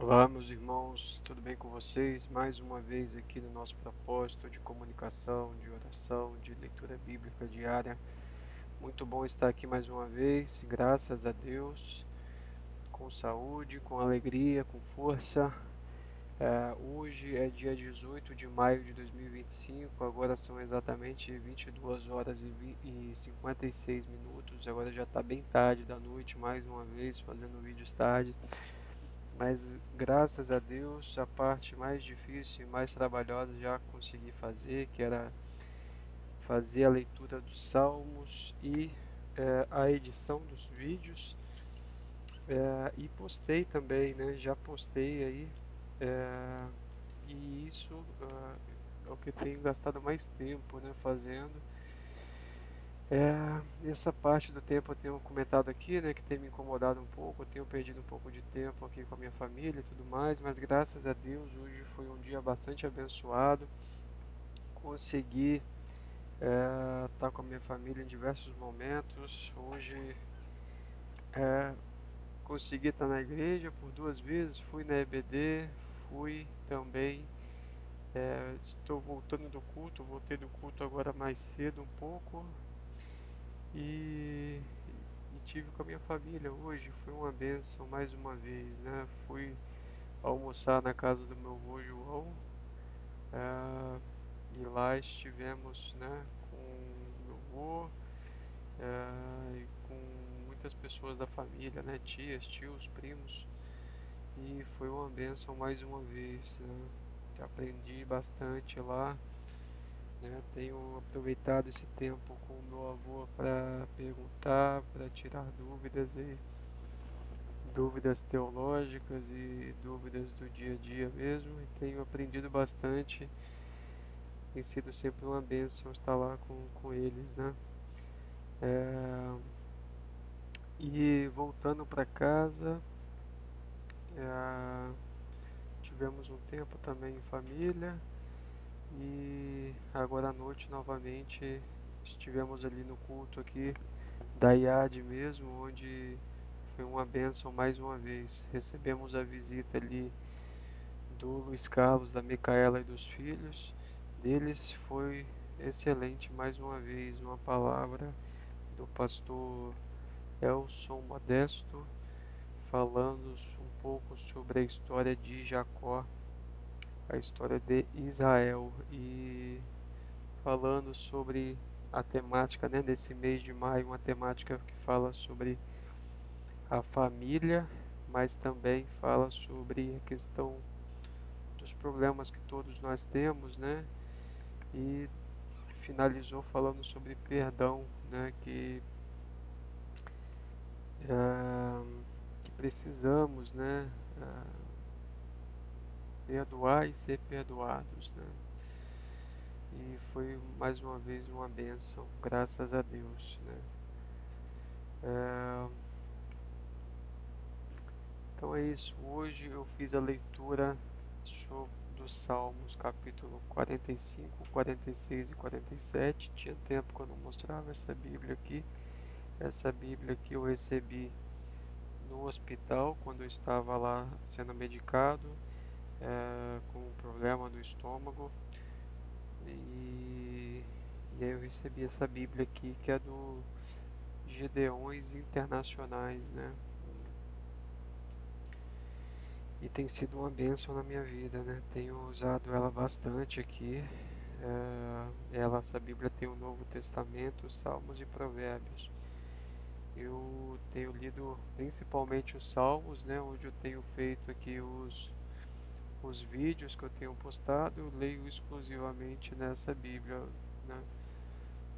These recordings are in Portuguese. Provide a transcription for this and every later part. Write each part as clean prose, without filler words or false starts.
Olá, meus irmãos, tudo bem com vocês? Mais uma vez aqui no nosso propósito de comunicação, de oração, de leitura bíblica diária. Muito bom estar aqui mais uma vez, graças a Deus, com saúde, com alegria, com força. Hoje é dia 18 de maio de 2025, agora são exatamente 22 horas e 56 minutos. Agora já está bem tarde da noite, mais uma vez fazendo vídeos tarde. Mas graças a Deus, a parte mais difícil e mais trabalhosa já consegui fazer, que era fazer a leitura dos salmos e a edição dos vídeos. E postei também, né? Já postei aí. eh, e isso é o que eu tenho gastado mais tempo, né, fazendo. Essa parte do tempo eu tenho comentado aqui, né, que tem me incomodado um pouco, eu tenho perdido um pouco de tempo aqui com a minha família e tudo mais, mas graças a Deus hoje foi um dia bastante abençoado, consegui estar com a minha família em diversos momentos, hoje é, consegui estar na igreja por 2 vezes, fui na EBD, fui também, estou voltando do culto, voltei do culto agora mais cedo um pouco, E, e tive com a minha família hoje, foi uma bênção mais uma vez, né? Fui almoçar na casa do meu avô João, ah, e lá estivemos, né, com meu avô, e com muitas pessoas da família, né, tias, tios, primos, e foi uma bênção mais uma vez, né? Aprendi bastante lá, né? Tenho aproveitado esse tempo com o meu avô para perguntar, para tirar dúvidas teológicas e dúvidas do dia a dia mesmo, e tenho aprendido bastante. Tem sido sempre uma bênção estar lá com eles, né? É, e voltando para casa, é, tivemos um tempo também em família e agora à noite novamente estivemos ali no culto aqui da IAD mesmo, onde foi uma bênção mais uma vez. Recebemos a visita ali do Luiz Carlos, da Micaela e dos filhos. Deles foi excelente mais uma vez, uma palavra do pastor Elson Modesto, falando um pouco sobre a história de Jacó, a história de Israel, e falando sobre a temática, né, desse mês de maio, uma temática que fala sobre a família, mas também fala sobre a questão dos problemas que todos nós temos, né? E finalizou falando sobre perdão, né? Ah, que precisamos, né? Perdoar e ser perdoados, né? E foi mais uma vez uma bênção, graças a Deus, né? Ah, então é isso. Hoje eu fiz a leitura dos Salmos, capítulo 45, 46 e 47. Tinha tempo que eu não mostrava essa Bíblia aqui. Essa Bíblia aqui eu recebi no hospital quando eu estava lá sendo medicado, com um problema no estômago. E, e aí eu recebi essa Bíblia aqui que é do Gedeões Internacionais, né? E tem sido uma bênção na minha vida, né? Tenho usado ela bastante aqui. Essa Bíblia tem o Novo Testamento, Salmos e Provérbios. Eu tenho lido principalmente os Salmos, né? Onde eu tenho feito aqui os vídeos que eu tenho postado, eu leio exclusivamente nessa Bíblia, né?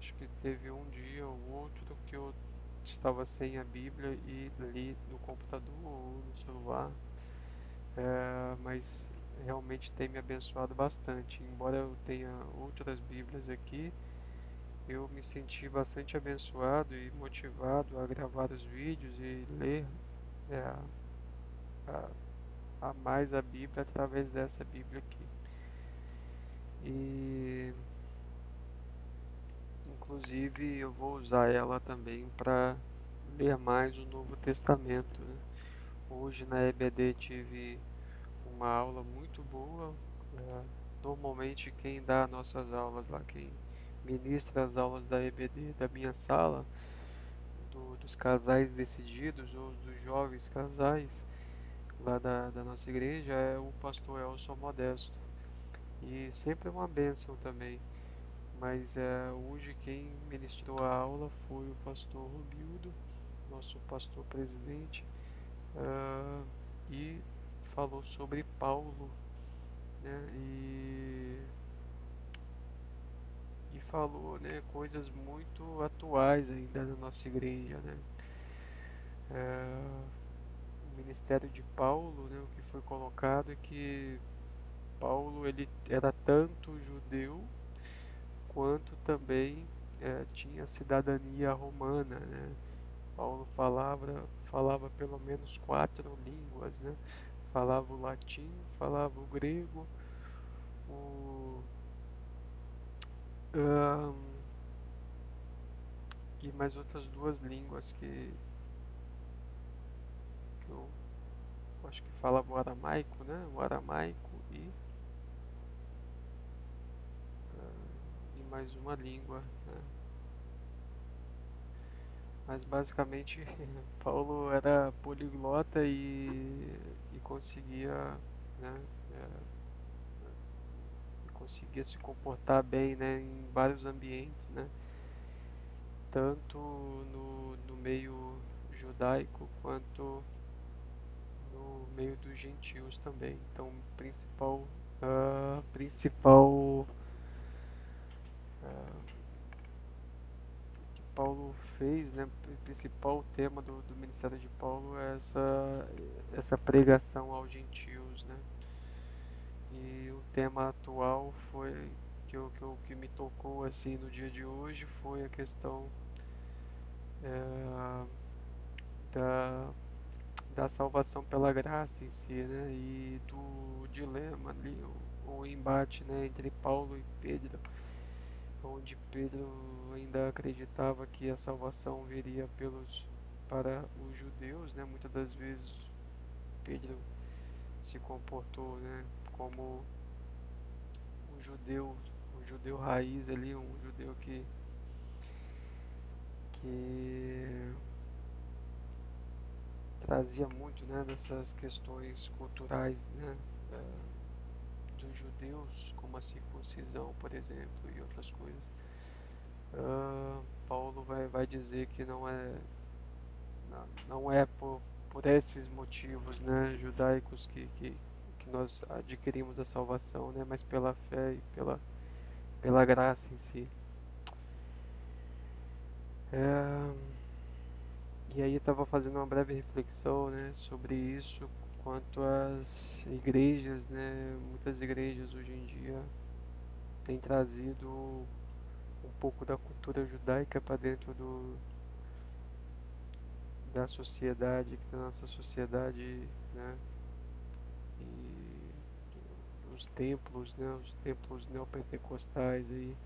Acho que teve um dia ou outro que eu estava sem a Bíblia e li no computador ou no celular, mas realmente tem me abençoado bastante. Embora eu tenha outras Bíblias aqui, eu me senti bastante abençoado e motivado a gravar os vídeos e ler é, a, a mais a Bíblia através dessa Bíblia aqui. E inclusive eu vou usar ela também para ler mais o Novo Testamento, né? Hoje na EBD tive uma aula muito boa. É, Normalmente quem dá nossas aulas lá, quem ministra as aulas da EBD da minha sala, dos casais decididos ou dos jovens casais lá da nossa igreja é o pastor Elson Modesto. E sempre é uma bênção também. Mas hoje quem ministrou a aula foi o pastor Romildo, nosso pastor presidente, ah, e falou sobre Paulo, né? E falou, né, coisas muito atuais ainda na nossa igreja, né? O ministério de Paulo, né, o que foi colocado é que Paulo ele era tanto judeu quanto também tinha cidadania romana, né? Paulo falava pelo menos 4 línguas, né? Falava o latim, falava o grego, o, ahn, e mais outras 2 línguas que eu acho que falava o aramaico, né? O aramaico e mais uma língua, né? Mas basicamente Paulo era poliglota e conseguia, né, é, conseguia se comportar bem, né, em vários ambientes, né, tanto no meio judaico quanto no meio dos gentios também. Então, principal ah, que Paulo fez, né, o principal tema do ministério de Paulo é essa pregação aos gentios, né? E o tema atual foi que me tocou assim no dia de hoje foi a questão eh, da, da salvação pela graça em si, né? E do dilema ali, o embate, né, entre Paulo e Pedro, onde Pedro ainda acreditava que a salvação viria para os judeus, né? Muitas das vezes Pedro se comportou, né, como um judeu raiz ali, um judeu que trazia muito, né, dessas questões culturais, né, dos judeus, como a circuncisão, por exemplo, e outras coisas. Paulo vai dizer que não é por esses motivos, né, judaicos que nós adquirimos a salvação, né, mas pela fé e pela graça em si. É, e aí estava fazendo uma breve reflexão, né, sobre isso, quanto às igrejas, né, muitas igrejas hoje em dia têm trazido um pouco da cultura judaica para dentro da sociedade, da nossa sociedade, né, e os templos neopentecostais aí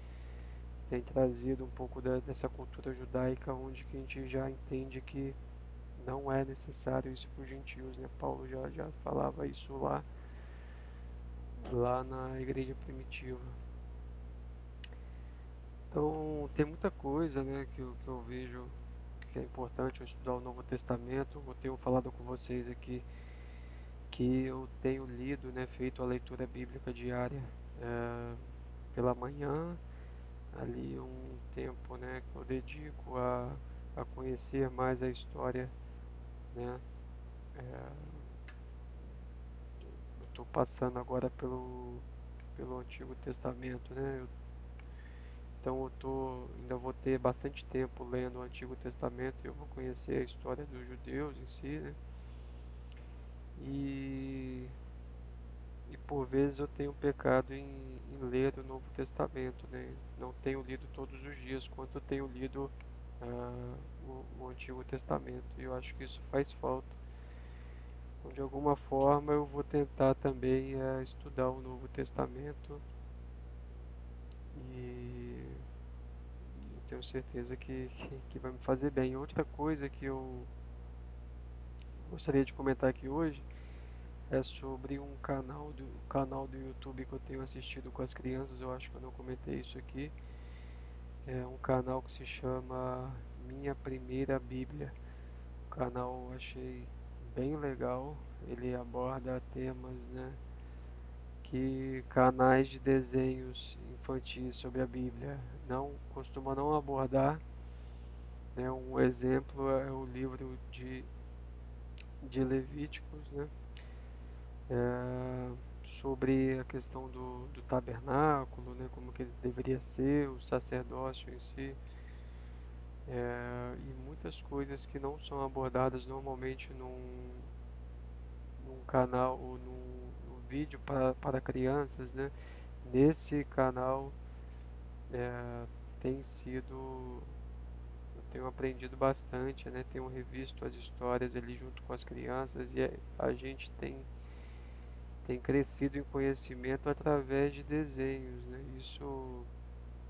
têm trazido um pouco dessa cultura judaica, onde que a gente já entende que não é necessário isso para os gentios, né? Paulo já falava isso lá na igreja primitiva. Então, tem muita coisa, né, que eu vejo que é importante eu estudar o Novo Testamento. Eu tenho falado com vocês aqui que eu tenho lido, né, feito a leitura bíblica diária eh, pela manhã, ali um tempo, né, que eu dedico a conhecer mais a história, né. Eh, eu estou passando agora pelo Antigo Testamento, né. Então ainda vou ter bastante tempo lendo o Antigo Testamento e eu vou conhecer a história dos judeus em si, né? E, e por vezes eu tenho pecado em ler o Novo Testamento, né? Não tenho lido todos os dias quanto eu tenho lido o Antigo Testamento. E eu acho que isso faz falta. Então, de alguma forma eu vou tentar também estudar o Novo Testamento e eu tenho certeza que vai me fazer bem. Outra coisa que eu gostaria de comentar aqui hoje É sobre um canal do YouTube que eu tenho assistido com as crianças, eu acho que eu não comentei isso aqui. É um canal que se chama Minha Primeira Bíblia. O canal eu achei bem legal. Ele aborda temas, né, que canais de desenhos infantis sobre a Bíblia não abordar, né? Um exemplo é o livro de Levíticos, né? É, sobre a questão do tabernáculo, né? Como que ele deveria ser, o sacerdócio em si, e muitas coisas que não são abordadas normalmente num canal ou num vídeo para crianças, né? Nesse canal é, tem sido, eu tenho aprendido bastante, né? Tenho revisto as histórias ali junto com as crianças e a gente tem crescido em conhecimento através de desenhos, né? Isso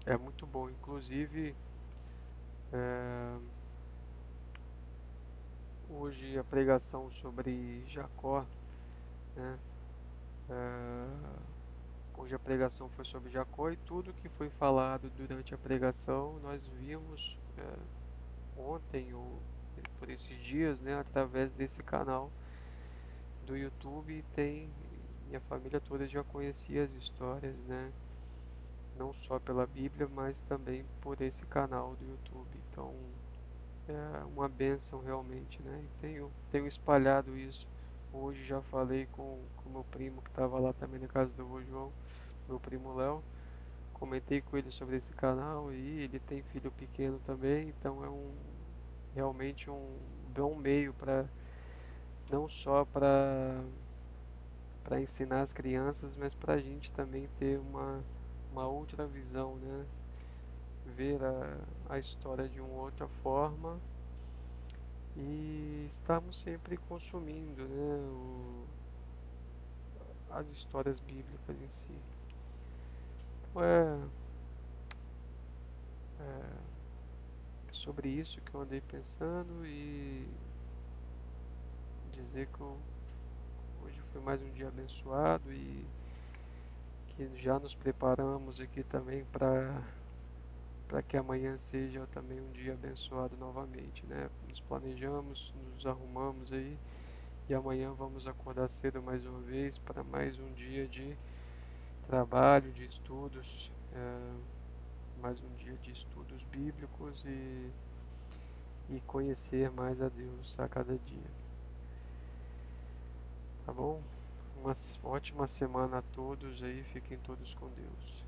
é muito bom. Inclusive, é, hoje a pregação sobre Jacó, né? É, hoje a pregação foi sobre Jacó e tudo que foi falado durante a pregação nós vimos ontem ou por esses dias, né? Através desse canal do YouTube e minha família toda já conhecia as histórias, né? Não só pela Bíblia, mas também por esse canal do YouTube. Então é uma bênção realmente, né? E tenho espalhado isso. Hoje já falei com meu primo que estava lá também na casa do vô João, meu primo Léo. Comentei com ele sobre esse canal e ele tem filho pequeno também, então é realmente um bom meio para não só para ensinar as crianças, mas para a gente também ter uma outra visão, né? Ver a história de uma outra forma e estamos sempre consumindo, né? As histórias bíblicas em si. Então é sobre isso que eu andei pensando e dizer que hoje foi mais um dia abençoado e que já nos preparamos aqui também para que amanhã seja também um dia abençoado novamente, né? Nos planejamos, nos arrumamos aí e amanhã vamos acordar cedo mais uma vez para mais um dia de trabalho, de estudos, mais um dia de estudos bíblicos e conhecer mais a Deus a cada dia. Tá bom? Uma ótima semana a todos aí, fiquem todos com Deus.